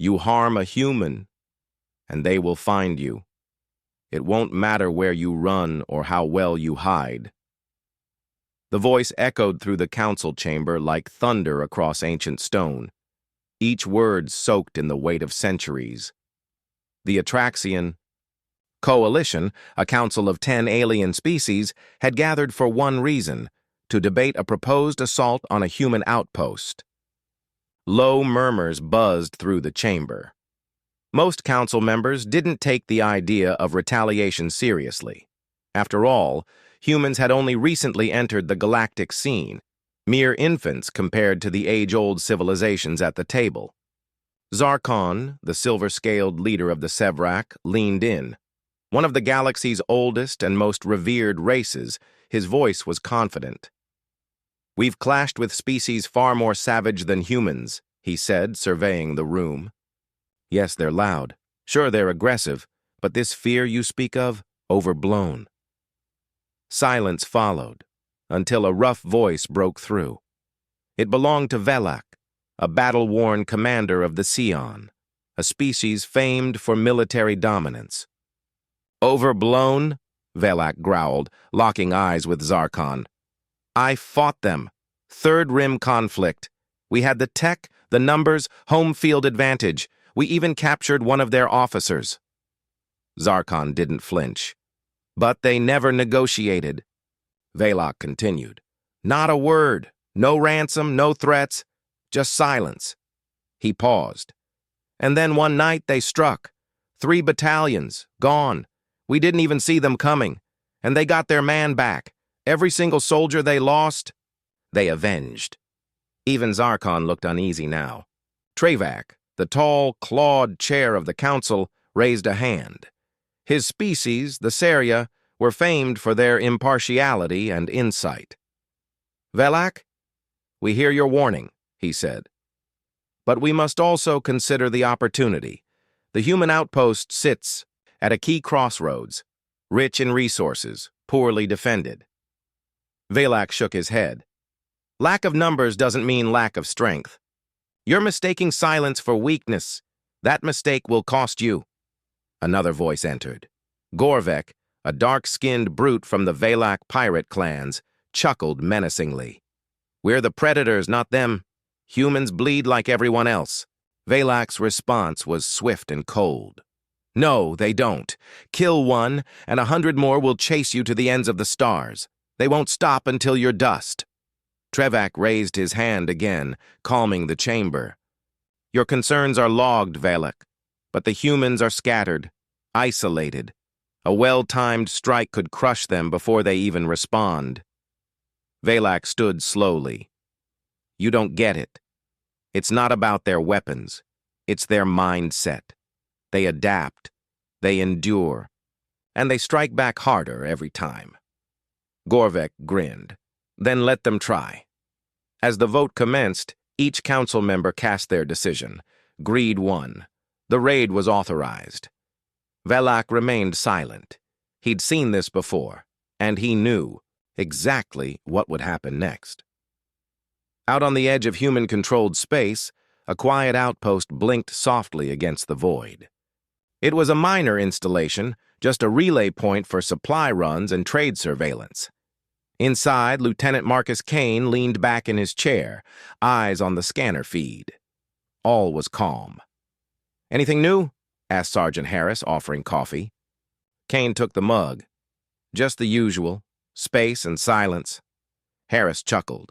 You harm a human, and they will find you. It won't matter where you run or how well you hide. The voice echoed through the council chamber like thunder across ancient stone, each word soaked in the weight of centuries. The Atraxian Coalition, a council of 10 alien species, had gathered for one reason: to debate a proposed assault on a human outpost. Low murmurs buzzed through the chamber. Most council members didn't take the idea of retaliation seriously. After all, humans had only recently entered the galactic scene, mere infants compared to the age-old civilizations at the table. Zarkon, the silver-scaled leader of the Sevrak, leaned in. One of the galaxy's oldest and most revered races, his voice was confident. "We've clashed with species far more savage than humans," he said, surveying the room. "Yes, they're loud. Sure, they're aggressive, but this fear you speak of, overblown." Silence followed, until a rough voice broke through. It belonged to Velak, a battle-worn commander of the Sion, a species famed for military dominance. "Overblown?" Velak growled, locking eyes with Zarkon. "I fought them. Third Rim conflict. We had the tech, the numbers, home field advantage. We even captured one of their officers." Zarkon didn't flinch. "But they never negotiated." Velak continued. "Not a word. No ransom, no threats. Just silence." He paused. "And then one night they struck. 3 battalions, gone. We didn't even see them coming. And they got their man back. Every single soldier they lost, they avenged." Even Zarkon looked uneasy now. Trevak, the tall, clawed chair of the council, raised a hand. His species, the Saria, were famed for their impartiality and insight. "Velak, we hear your warning," he said. "But we must also consider the opportunity. The human outpost sits at a key crossroads, rich in resources, poorly defended." Velak shook his head. "Lack of numbers doesn't mean lack of strength. You're mistaking silence for weakness. That mistake will cost you." Another voice entered. Gorvek, a dark-skinned brute from the Velak pirate clans, chuckled menacingly. "We're the predators, not them. Humans bleed like everyone else." Velak's response was swift and cold. "No, they don't. Kill one, and 100 more will chase you to the ends of the stars. They won't stop until you're dust." Trevak raised his hand again, calming the chamber. "Your concerns are logged, Velak, but the humans are scattered, isolated. A well-timed strike could crush them before they even respond." Velak stood slowly. "You don't get it. It's not about their weapons. It's their mindset. They adapt, they endure, and they strike back harder every time." Gorvek grinned. "Then let them try." As the vote commenced, each council member cast their decision. Greed won. The raid was authorized. Velak remained silent. He'd seen this before, and he knew exactly what would happen next. Out on the edge of human-controlled space, a quiet outpost blinked softly against the void. It was a minor installation, just a relay point for supply runs and trade surveillance. Inside, Lieutenant Marcus Kane leaned back in his chair, eyes on the scanner feed. All was calm. "Anything new?" asked Sergeant Harris, offering coffee. Kane took the mug. "Just the usual, space and silence." Harris chuckled.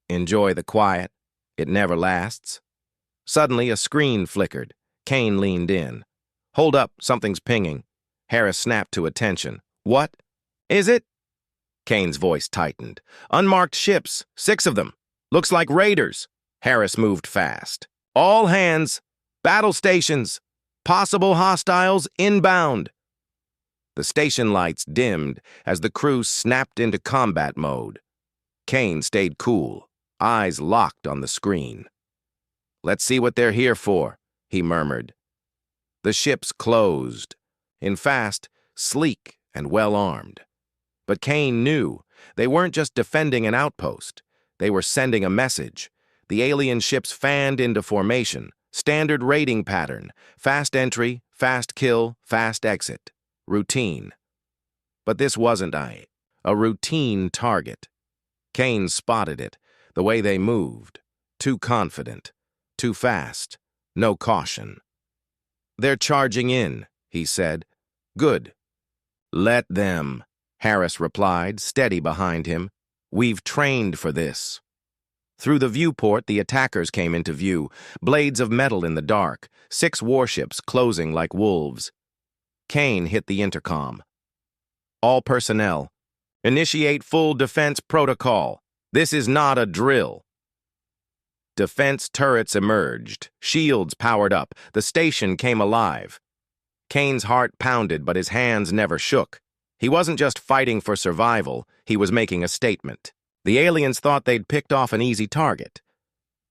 "Enjoy the quiet. It never lasts." Suddenly, a screen flickered. Kane leaned in. "Hold up, something's pinging." Harris snapped to attention. "What? Is it?" Kane's voice tightened. "Unmarked ships, 6 of them. Looks like raiders." Harris moved fast. "All hands, battle stations, possible hostiles inbound." The station lights dimmed as the crew snapped into combat mode. Kane stayed cool, eyes locked on the screen. "Let's see what they're here for," he murmured. The ships closed, in fast, sleek, and well-armed. But Kane knew they weren't just defending an outpost. They were sending a message. The alien ships fanned into formation, Standard rating pattern. Fast entry, fast kill, fast exit. Routine. But this wasn't a routine target. Kane spotted it, the way they moved. Too confident. Too fast. No caution. "They're charging in," he said. "Good." "Let them," Harris replied, steady behind him. "We've trained for this." Through the viewport, the attackers came into view, blades of metal in the dark, 6 warships closing like wolves. Kane hit the intercom. "All personnel, initiate full defense protocol. This is not a drill." Defense turrets emerged, shields powered up, the station came alive. Kane's heart pounded, but his hands never shook. He wasn't just fighting for survival, he was making a statement. The aliens thought they'd picked off an easy target.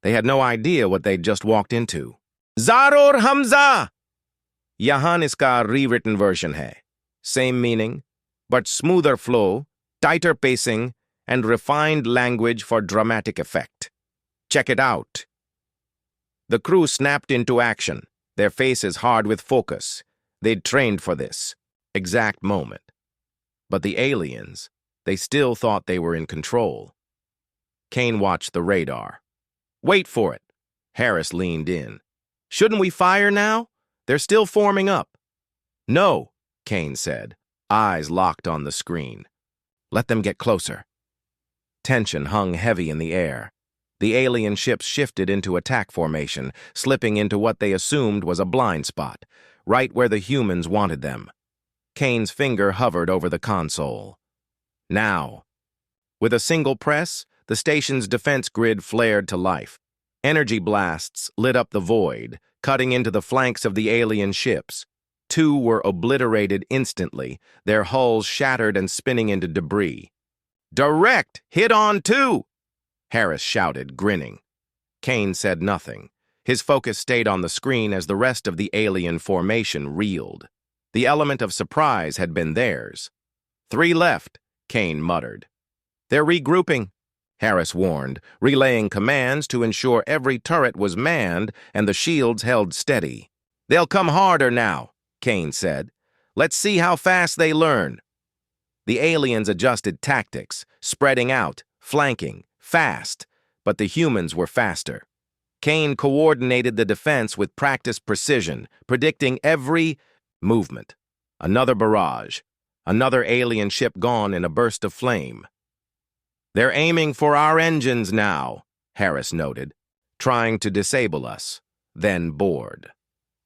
They had no idea what they'd just walked into. "Zarur Hamza!" Yahan iska rewritten version hai. Same meaning, but smoother flow, tighter pacing, and refined language for dramatic effect. Check it out. The crew snapped into action, their faces hard with focus. They'd trained for this exact moment. But the aliens, they still thought they were in control. Kane watched the radar. "Wait for it." Harris leaned in. "Shouldn't we fire now? They're still forming up." "No," Kane said, eyes locked on the screen. "Let them get closer." Tension hung heavy in the air. The alien ships shifted into attack formation, slipping into what they assumed was a blind spot, right where the humans wanted them. Kane's finger hovered over the console. Now. With a single press, the station's defense grid flared to life. Energy blasts lit up the void, cutting into the flanks of the alien ships. 2 were obliterated instantly, their hulls shattered and spinning into debris. "Direct! Hit on 2!" Harris shouted, grinning. Kane said nothing. His focus stayed on the screen as the rest of the alien formation reeled. The element of surprise had been theirs. "3 left," Kane muttered. "They're regrouping," Harris warned, relaying commands to ensure every turret was manned and the shields held steady. "They'll come harder now," Kane said. "Let's see how fast they learn." The aliens adjusted tactics, spreading out, flanking, fast, but the humans were faster. Kane coordinated the defense with practiced precision, predicting every movement. Another barrage. Another alien ship gone in a burst of flame. "They're aiming for our engines now," Harris noted, "trying to disable us, then board."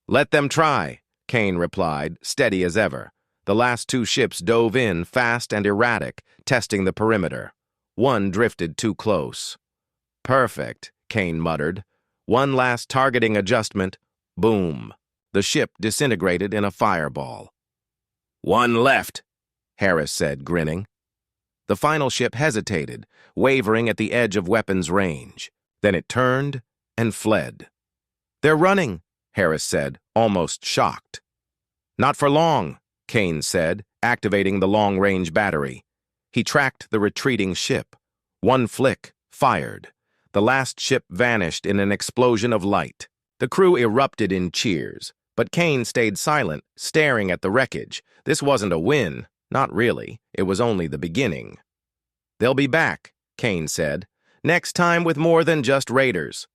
"Let them try," Kane replied, steady as ever. The last 2 ships dove in, fast and erratic, testing the perimeter. One drifted too close. "Perfect," Kane muttered. One last targeting adjustment. Boom. The ship disintegrated in a fireball. "One left," Harris said, grinning. The final ship hesitated, wavering at the edge of weapons range. Then it turned and fled. "They're running," Harris said, almost shocked. "Not for long," Kane said, activating the long-range battery. He tracked the retreating ship. One flick, fired. The last ship vanished in an explosion of light. The crew erupted in cheers, but Kane stayed silent, staring at the wreckage. This wasn't a win. Not really. It was only the beginning. "They'll be back," Kane said. "Next time with more than just raiders."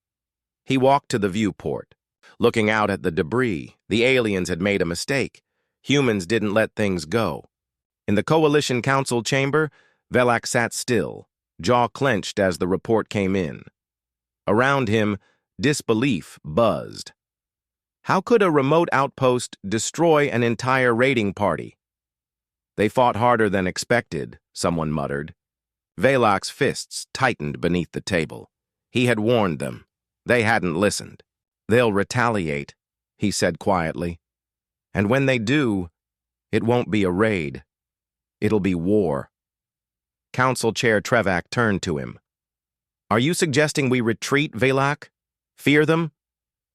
He walked to the viewport. Looking out at the debris, the aliens had made a mistake. Humans didn't let things go. In the Coalition Council chamber, Velak sat still, jaw clenched as the report came in. Around him, disbelief buzzed. How could a remote outpost destroy an entire raiding party? "They fought harder than expected," someone muttered. Velak's fists tightened beneath the table. He had warned them. They hadn't listened. "They'll retaliate," he said quietly. "And when they do, it won't be a raid. It'll be war." Council Chair Trevak turned to him. "Are you suggesting we retreat, Velak? Fear them?"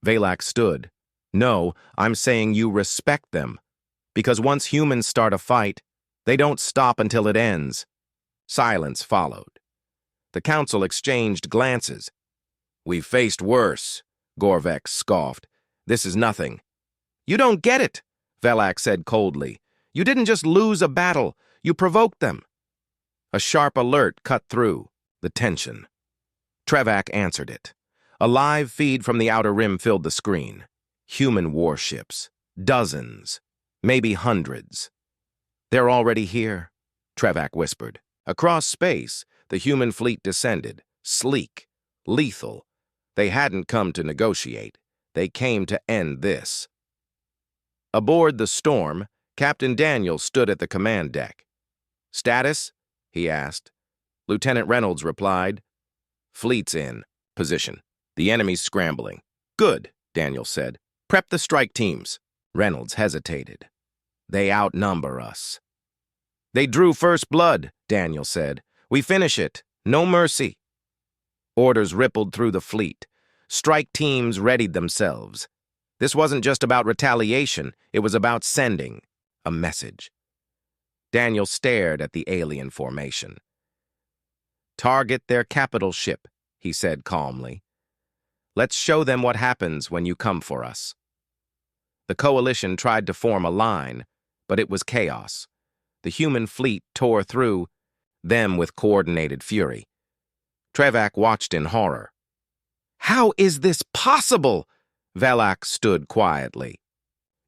Velak stood. "No, I'm saying you respect them. Because once humans start a fight, they don't stop until it ends." Silence followed. The council exchanged glances. "We've faced worse," Gorvek scoffed. This is nothing. You don't get it, Velak said coldly. You didn't just lose a battle, you provoked them. A sharp alert cut through the tension. Trevak answered it. A live feed from the outer rim filled the screen. Human warships. Dozens. Maybe hundreds. They're already here, Trevak whispered. Across space, the human fleet descended, sleek, lethal. They hadn't come to negotiate. They came to end this. Aboard the Storm, Captain Daniel stood at the command deck. Status? He asked. Lieutenant Reynolds replied. Fleet's in position. The enemy's scrambling. Good, Daniel said. Prep the strike teams. Reynolds hesitated. They outnumber us. They drew first blood, Daniel said. We finish it. No mercy. Orders rippled through the fleet. Strike teams readied themselves. This wasn't just about retaliation. It was about sending a message. Daniel stared at the alien formation. Target their capital ship, he said calmly. Let's show them what happens when you come for us. The coalition tried to form a line, but it was chaos. The human fleet tore through, them with coordinated fury. Trevak watched in horror. How is this possible? Velak stood quietly.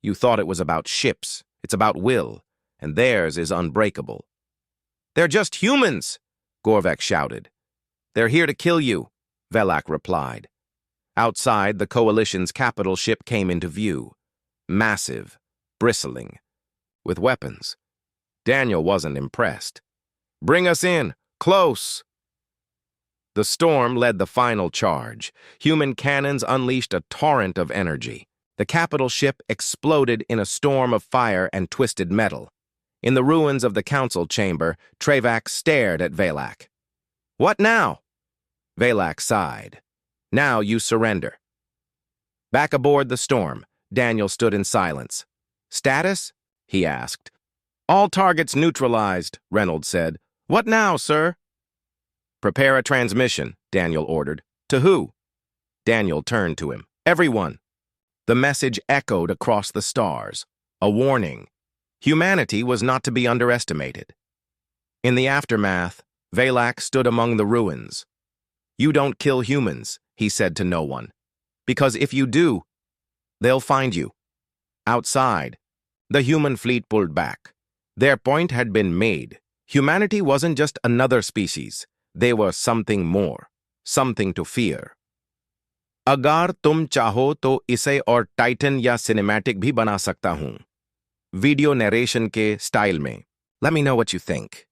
You thought it was about ships. It's about will, and theirs is unbreakable. They're just humans, Gorvek shouted. They're here to kill you, Velak replied. Outside, the coalition's capital ship came into view. Massive, bristling, with weapons. Daniel wasn't impressed. Bring us in, close! The Storm led the final charge. Human cannons unleashed a torrent of energy. The capital ship exploded in a storm of fire and twisted metal. In the ruins of the council chamber, Trevak stared at Velak. What now? Velak sighed. Now you surrender. Back aboard the Storm, Daniel stood in silence. Status? He asked. All targets neutralized, Reynolds said. What now, sir? Prepare a transmission, Daniel ordered. To who? Daniel turned to him. Everyone. The message echoed across the stars. A warning. Humanity was not to be underestimated. In the aftermath, Velak stood among the ruins. You don't kill humans, he said to no one. Because if you do, they'll find you. Outside, the human fleet pulled back. Their point had been made. Humanity wasn't just another species. They were something more, something to fear. अगर तुम चाहो तो इसे और Titan या cinematic भी बना सकता हूँ. Video narration के स्टाइल में. Let me know what you think.